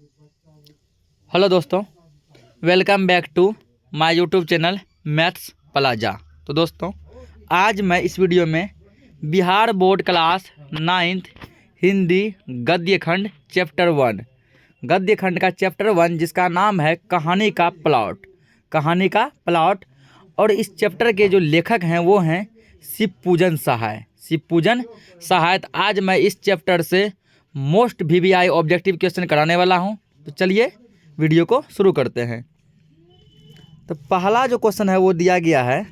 Hello दोस्तों, welcome back to my YouTube channel Maths Plaza. तो दोस्तों, आज मैं इस वीडियो में Bihar board class 9th Hindi गद्य खंड चैप्टर 1 गद्य खंड का चैप्टर 1 जिसका नाम है कहानी का प्लॉट। और इस चैप्टर के जो लेखक हैं वो हैं शिवपूजन सहाय। तो आज मैं इस चैप्टर से मोस्ट VBI ऑब्जेक्टिव क्वेश्चन कराने वाला हूं। तो चलिए वीडियो को शुरू करते हैं। तो पहला जो क्वेश्चन है वो दिया गया है।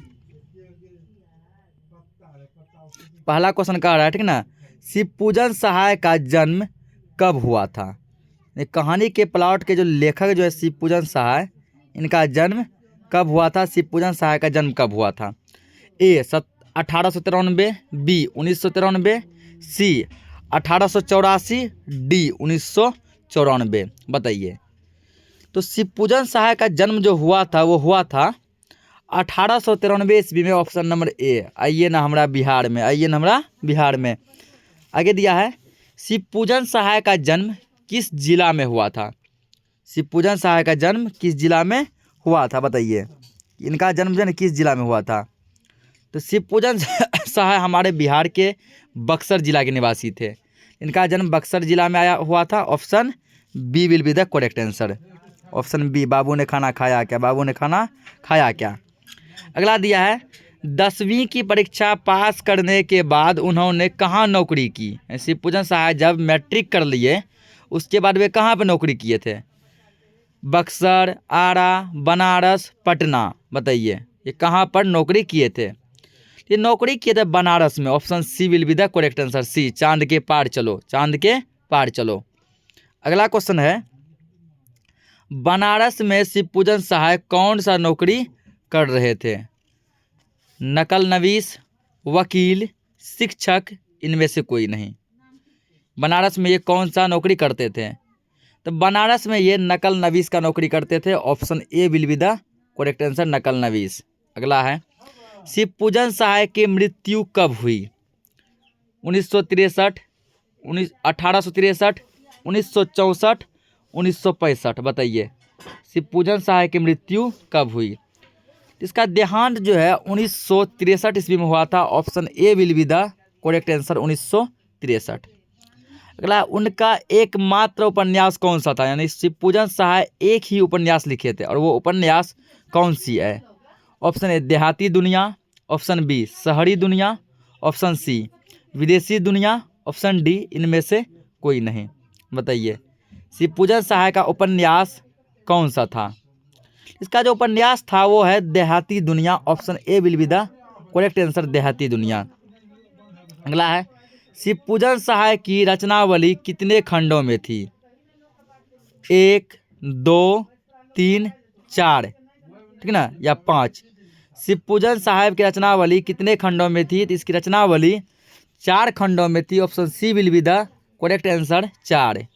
पहला क्वेश्चन कह रहा है, ठीक ना, शिवपूजन सहाय का जन्म कब हुआ था। ये कहानी के प्लॉट के जो लेखक जो है शिवपूजन सहाय, इनका जन्म कब हुआ था। शिवपूजन सहाय का जन्म कब हुआ था। ए 1893, बी 1993, सी 1884, डी 1994। बताइए। तो शिवपूजन सहाय का जन्म जो हुआ था वो हुआ था 1893 ईस्वी में। Option number A. आइए ना हमारा बिहार में आगे दिया है, शिवपूजन सहाय का जन्म किस जिला में हुआ था। शिवपूजन सहाय का जन्म किस जिला में हुआ था। बताइए, इनका जन्म जो है किस जिला में हुआ था। तो शिवपूजन सहाय हमारे बिहार के बक्सर जिला के निवासी थे। इनका जन्म बक्सर जिला में हुआ था। Option B will be the correct answer. Option B, बाबू ने खाना खाया क्या। अगला दिया है, 10वीं की परीक्षा पास करने के बाद उन्होंने कहाँ नौकरी की। शिवपूजन सहाय जब मैट्रिक कर लिए उसके बाद वे कहाँ पर नौकरी किए थे। बक्सर, आरा, बनारस, पटना। बताइए ये कहाँ पर नौकरी किए थे। ये नौकरी किए थे बनारस में। Option C will be the correct answer. C, चांद के पार चलो। अगला क्वेश्चन है, बनारस में शिवपूजन सहाय कौन सा नौकरी कर रहे थे। नकल नवीस, वकील, शिक्षक, इनमें से कोई नहीं। बनारस में ये कौन सा नौकरी करते थे। तो बनारस में ये नकल नवीस का नौकरी करते थे। Option A will be the correct answer, नकल नवीस। अगला है, शिवपूजन सहाय की मृत्यु कब हुई। 1963, 1863, 1964, 1965। बताइए शिवपूजन सहाय की मृत्यु कब हुई। इसका देहांत जो है 1963 ईस्वी में हुआ था। Option A will be the correct answer, 1963। अगला, उनका एकमात्र उपन्यास कौन सा था। यानी शिवपूजन सहाय एक ही उपन्यास लिखे थे और वो उपन्यास कौन सी है। ऑप्शन ए देहाती दुनिया, ऑप्शन बी शहरी दुनिया, ऑप्शन सी विदेशी दुनिया, ऑप्शन डी इनमें से कोई नहीं। बताइए शिवपूजन सहाय का उपन्यास कौन सा था। इसका जो उपन्यास था वो है देहाती दुनिया। Option A will be the correct answer, देहाती दुनिया। अगला है, शिवपूजन सहाय की रचनावली कितने खंडों में थी। 1, 2, 3, 4, ठीक ना, या 5। शिवपूजन साहब की रचनावली कितने खंडों में थी। तो इसकी रचनावली 4 खंडों में थी। Option C will be the correct answer, 4।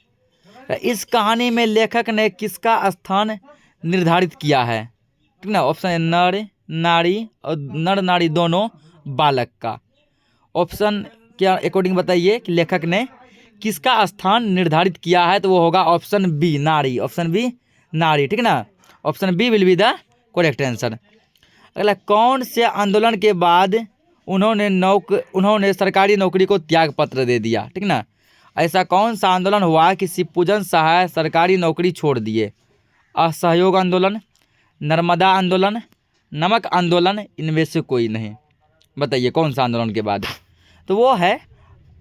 इस कहानी में लेखक ने किसका स्थान निर्धारित किया है, ठीक ना। ऑप्शन ए नर नारी दोनों बालक का। ऑप्शन के अकॉर्डिंग बताइए कि लेखक ने किसका स्थान निर्धारित किया है। तो वो होगा ऑप्शन बी, नारी। ऑप्शन बी, नारी, ठीक ना। Option B will be the correct answer. अगला, कौन से आंदोलन के बाद उन्होंने सरकारी नौकरी को त्याग पत्र दे दिया, ठीक ना। ऐसा कौन सा आंदोलन हुआ कि शिवपूजन सहाय सरकारी नौकरी छोड़ दिए। असहयोग आंदोलन, नर्मदा आंदोलन, नमक आंदोलन, इनमें से कोई नहीं। बताइए कौन सा आंदोलन के बाद। तो वो है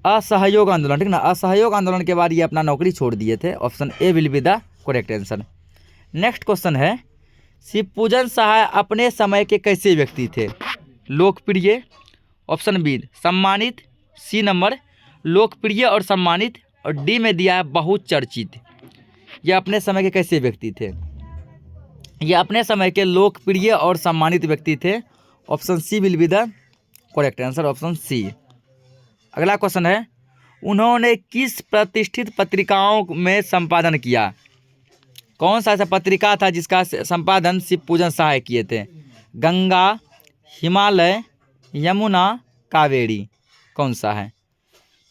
असहयोग आंदोलन, ठीक ना। असहयोग आंदोलन के बाद ये अपना नौकरी छोड़ दिए थे। Option A will be the correct answer. Next question है, शिवपूजन सहाय अपने समय के कैसे व्यक्ति थे। लोकप्रिय, ऑप्शन बी सम्मानित, सी नंबर लोकप्रिय और सम्मानित, और डी में दिया है बहुचर्चित। ये अपने समय के कैसे व्यक्ति थे। ये अपने समय के लोकप्रिय और सम्मानित व्यक्ति थे। Option C will be the correct answer, option C. अगला क्वेश्चन है, उन्होंने किस प्रतिष्ठित पत्रिकाओं में संपादन किया। कौन सा ऐसा पत्रिका था जिसका संपादन शिवपूजन सहाय किए थे। गंगा, हिमालय, यमुना, कावेरी, कौन सा है।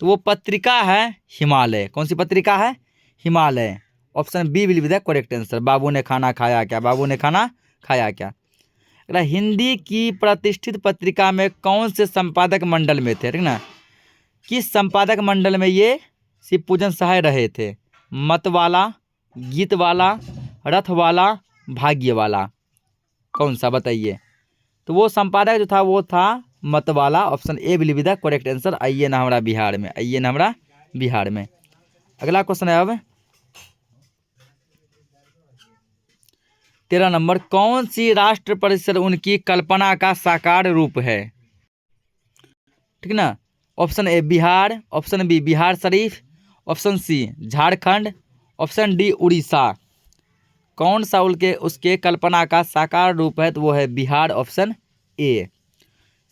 तो वो पत्रिका है हिमालय। कौन सी पत्रिका है, Himalaya. Option B will be the correct answer. बाबू ने खाना खाया क्या, बाबू ने खाना खाया क्या। अगला, हिंदी की प्रतिष्ठित पत्रिका में कौन से संपादक मंडल में थे, ठीक ना। किस संपादक मंडल में ये शिवपूजन सहाय रहे थे। मतवाला, गीतवाला, रथवाला, भाग्यवाला, कौन सा बताइए। तो वो संपादक जो था वो था मतवाला। Option A will be the correct answer. आइए ना हमारा बिहार में, आइए ना हमारा बिहार में। अगला क्वेश्चन है अब 13 नंबर, कौन सी राष्ट्र परिषद उनकी कल्पना का साकार रूप है, ठीक ना। Option A Bihar, option B Bihar Sharif, option C Jharkhand, option D Orissa. कौन सा उसके कल्पना का साकार रूप है, तो वो है बिहार, ऑप्शन ए।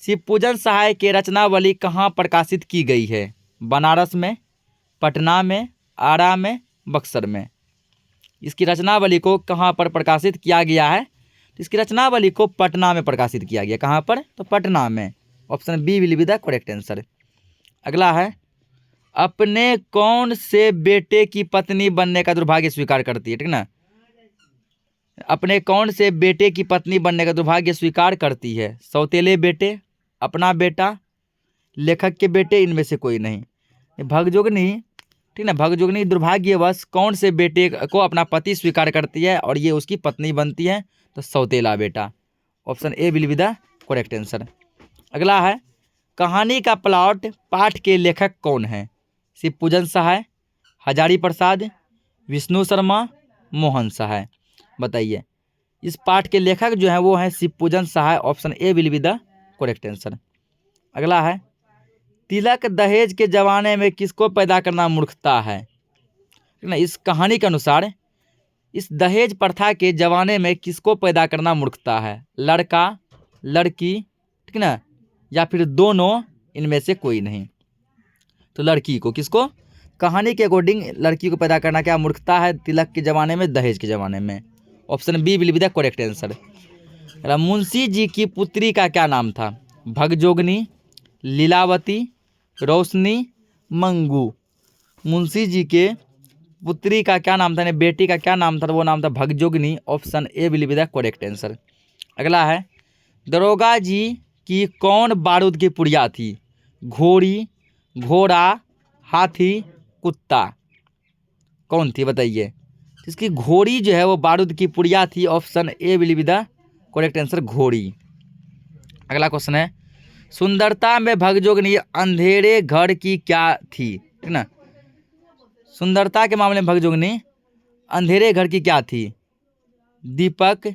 शिवपूजन सहाय के रचनावली कहाँ प्रकाशित की गई है। बनारस में, पटना में, आरा में, बक्सर में। इसकी रचनावली को कहाँ पर प्रकाशित किया गया है। तो इसकी रचनावली को पटना में प्रकाशित किया गया। कहाँ पर, तो पटना में। Option B will be the correct answer. अगला है, अपने कौन से बेटे की पत्नी बनने का दुर्भाग्य स्वीकार करती है, ठीक ना। अपने कौन से बेटे की पत्नी बनने का दुर्भाग्य स्वीकार करती है। सौतेले बेटे, अपना बेटा, लेखक के बेटे, इनमें से कोई नहीं। भगजोगनी, ठीक ना, भगजोगनी दुर्भाग्यवश कौन से बेटे को अपना पति स्वीकार करती है और ये उसकी पत्नी बनती है, तो सौतेला बेटा। Option A will be the correct answer. अगला है, कहानी का प्लॉट पाठ के लेखक कौन है। शिवपूजन सहाय, हजारी प्रसाद, विष्णु शर्मा, मोहन सहाय। बताइए, इस पाठ के लेखक जो हैं वो हैं Shivpujan Sahay. Option A will be the correct answer. अगला है, तिलक दहेज के जमाने में किसको पैदा करना मूर्खता है, ठीक ना। इस कहानी के अनुसार इस दहेज प्रथा के जमाने में किसको पैदा करना मूर्खता है। लड़का, लड़की, ठीक ना, या फिर दोनों, इनमें से कोई नहीं। तो लड़की को, किसको, कहानी के अकॉर्डिंग लड़की को पैदा करना क्या मूर्खता है तिलक के ज़माने में, दहेज के ज़माने में। Option B will be the correct answer. मुंशी जी की पुत्री का क्या नाम था। भगजोगनी, लीलावती, रोशनी, मंगू। मुंशी जी के पुत्री का क्या नाम था, यानी बेटी का क्या नाम था, वो नाम था Bhagjogni. Option A will be the correct answer. अगला है, दरोगा जी की कौन बारूद की पुड़िया थी। घोड़ी, घोड़ा, हाथी, कुत्ता, कौन थी बताइए। इसकी घोड़ी जो है वो बारूद की पुड़िया थी। Option A will be the correct answer, घोड़ी। अगला क्वेश्चन है, सुंदरता में भगजोगनी अंधेरे घर की क्या थी, ठीक ना। सुंदरता के मामले में भगजोगनी अंधेरे घर की क्या थी। दीपक,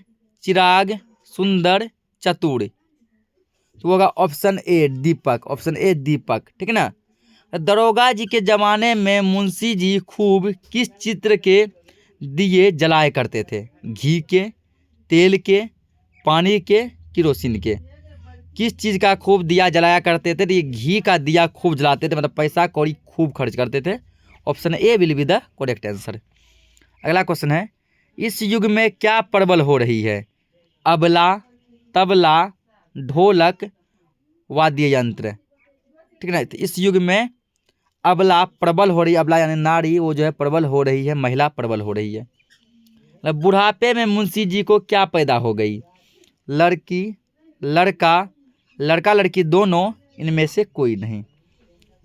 चिराग, सुंदर, चतुर। तो होगा option A Deepak. Option A दीपक, ठीक है ना। दरोगा जी के ज़माने में मुंशी जी खूब किस चित्र के दिए जलाया करते थे। घी के, तेल के, पानी के, किरोसिन के। किस चीज़ का खूब दिया जलाया करते थे। तो ये घी का दिया खूब जलाते थे, मतलब पैसा कौड़ी खूब खर्च करते थे। Option A will be the correct answer. अगला क्वेश्चन है, इस युग में क्या प्रबल हो रही है। अबला, तबला, ढोलक, वाद्य यंत्र, ठीक है ना। तो इस युग में अबला प्रबल हो रही है। अबला यानी नारी, वो जो है प्रबल हो रही है, महिला प्रबल हो रही है। बुढ़ापे में मुंशी जी को क्या पैदा हो गई। लड़की, लड़का, लड़का लड़की दोनों, इनमें से कोई नहीं।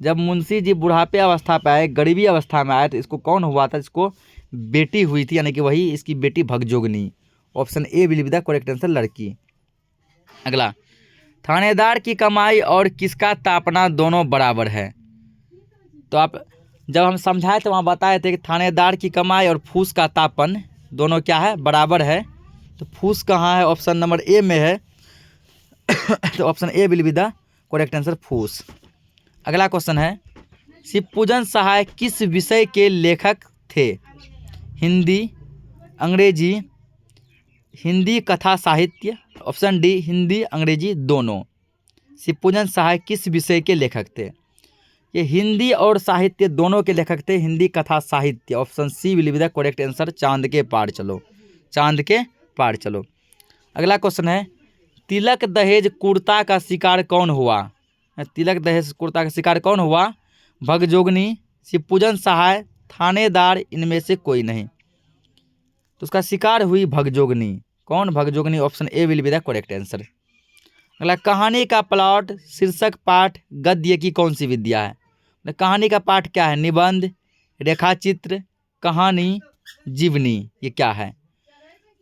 जब मुंशी जी बुढ़ापे अवस्था पे आए, गरीबी अवस्था में आए, तो इसको कौन हुआ था, इसको बेटी हुई थी, यानी कि वही इसकी बेटी Bhagjogni. Option A will be the correct answer, लड़की। अगला, थानेदार की कमाई और किसका तापना दोनों बराबर है। तो आप जब हम समझाए तो वहाँ बताए थे कि थानेदार की कमाई और फूस का तापन दोनों क्या है, बराबर है। तो फूस कहाँ है, ऑप्शन नंबर ए में है। तो option A will be the correct answer, फूस। अगला क्वेश्चन है, शिवपूजन सहाय किस विषय के लेखक थे। हिंदी, अंग्रेजी, हिंदी कथा साहित्य। ऑप्शन डी हिंदी अंग्रेजी दोनों। शिवपूजन सहाय किस विषय के लेखक थे। ये हिंदी और साहित्य दोनों के लेखक थे, हिंदी कथा साहित्य। Option C will be the correct answer, चांद के पार चलो, चांद के पार चलो। अगला क्वेश्चन है, तिलक दहेज कुर्ता का शिकार कौन हुआ। तिलक दहेज कुर्ता का शिकार कौन हुआ। भगजोगनी, शिवपूजन सहाय, थानेदार, इनमें से कोई नहीं। तो उसका शिकार हुई भगजोगनी। कौन Bhagjogni? Option A will be the correct answer. अगला, कहानी का प्लॉट, शीर्षक, पाठ, गद्य की कौन सी विद्या है? मतलब कहानी का पाठ क्या है? निबंध, रेखाचित्र, कहानी, जीवनी, ये क्या है?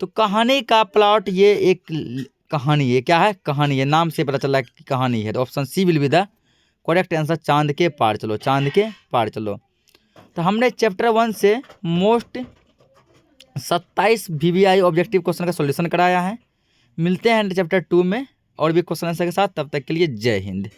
तो कहानी का प्लॉट ये एक कहानी है। क्या है? कहानी है। नाम से पता चल रहा है कि कहानी है। तो option C will be the correct answer, चांद के पार चलो, चांद के पार चलो। तो हमने चैप्टर 1 से मोस्ट 27 VBI ऑब्जेक्टिव क्वेश्चन का सॉल्यूशन कराया है। मिलते हैं चैप्टर 2 में और भी क्वेश्चन आंसर के साथ। तब तक के लिए जय हिंद।